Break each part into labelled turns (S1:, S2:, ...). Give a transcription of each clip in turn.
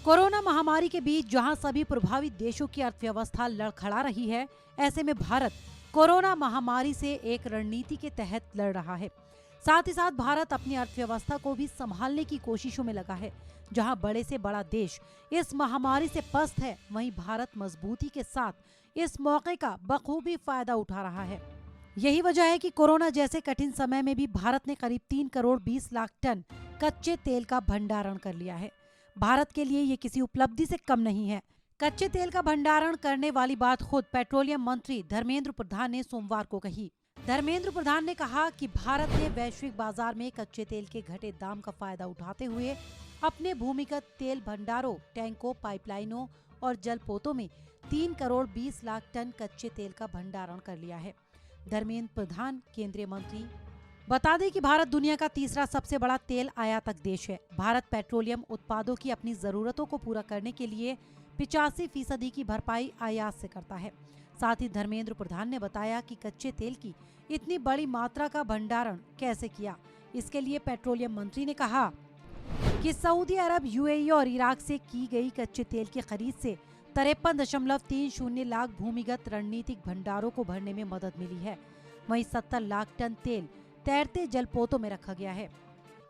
S1: Corona महामारी के बीच जहां सभी प्रभावित देशों की अर्थव्यवस्था लड़खड़ा रही है, ऐसे में भारत कोरोना महामारी से एक रणनीति के तहत लड़ रहा है। साथ ही साथ भारत अपनी अर्थव्यवस्था को भी संभालने की कोशिशों में लगा है। जहां बड़े से बड़ा देश इस महामारी से पस्त है, वहीं भारत मजबूती के साथ इस मौके का बखूबी फायदा उठा रहा है। यही वजह है कि कोरोना जैसे कठिन समय में भी भारत ने करीब 3 करोड़ 20 लाख टन कच्चे तेल का भंडारण कर लिया है। भारत के लिए ये किसी उपलब्धि से कम नहीं है। कच्चे तेल का भंडारण करने वाली बात खुद पेट्रोलियम मंत्री धर्मेंद्र प्रधान ने सोमवार को कही। धर्मेंद्र प्रधान ने कहा कि भारत ने वैश्विक बाजार में कच्चे तेल के घटे दाम का फायदा उठाते हुए अपने भूमिगत तेल भंडारों, टैंकों, पाइपलाइनों और जलपोतों में 3 करोड़ 20 लाख टन कच्चे तेल का भंडारण कर लिया है। धर्मेंद्र प्रधान केंद्रीय मंत्री बता दें कि भारत दुनिया का तीसरा सबसे बड़ा तेल आयातक देश है। भारत पेट्रोलियम उत्पादों की अपनी जरूरतों को पूरा करने के लिए 85% की भरपाई आयात से करता है। साथ ही धर्मेंद्र प्रधान ने बताया कि कच्चे तेल की इतनी बड़ी मात्रा का भंडारण कैसे किया। इसके लिए पेट्रोलियम मंत्री ने कहा कि सऊदी अरब, यूएई और इराक से की गई कच्चे तेल की खरीद से 53.30 लाख भूमिगत रणनीतिक भंडारों को भरने में मदद मिली है। वहीं 70 लाख टन तेल तैरते जलपोतों में रखा गया है।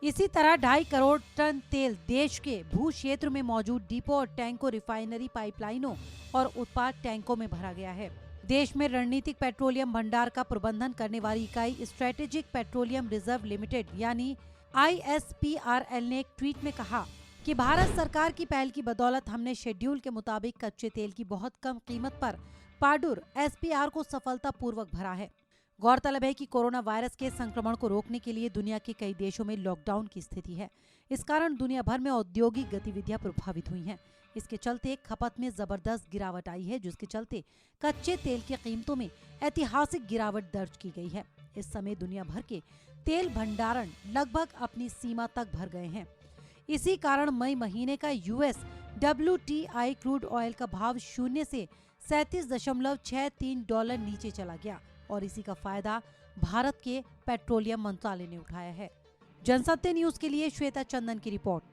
S1: इसी तरह 2.5 करोड़ टन तेल देश के भू क्षेत्र में मौजूद डिपो और टैंकों, रिफाइनरी पाइपलाइनों और उत्पाद टैंकों में भरा गया है। देश में रणनीतिक पेट्रोलियम भंडार का प्रबंधन करने वाली इकाई स्ट्रेटेजिक पेट्रोलियम रिजर्व लिमिटेड यानी ISPRL ने एक ट्वीट में कहा कि भारत सरकार की पहल की बदौलत हमने शेड्यूल के मुताबिक कच्चे तेल की बहुत कम कीमत पर पाडुर SPR को सफलतापूर्वक भरा है। गौरतलब है कि कोरोना वायरस के संक्रमण को रोकने के लिए दुनिया के कई देशों में लॉकडाउन की स्थिति है। इस कारण दुनिया भर में औद्योगिक गतिविधियां प्रभावित हुई हैं। इसके चलते खपत में जबरदस्त गिरावट आई है, जिसके चलते कच्चे तेल की कीमतों में ऐतिहासिक गिरावट दर्ज की गई है। इस समय दुनिया भर के तेल भंडारण लगभग अपनी सीमा तक भर गए हैं। इसी कारण मई महीने का US WTI क्रूड ऑयल का भाव शून्य से $37.63 नीचे चला गया और इसी का फायदा भारत के पेट्रोलियम मंत्रालय ने उठाया है। जनसत्य न्यूज के लिए श्वेता चंदन की रिपोर्ट।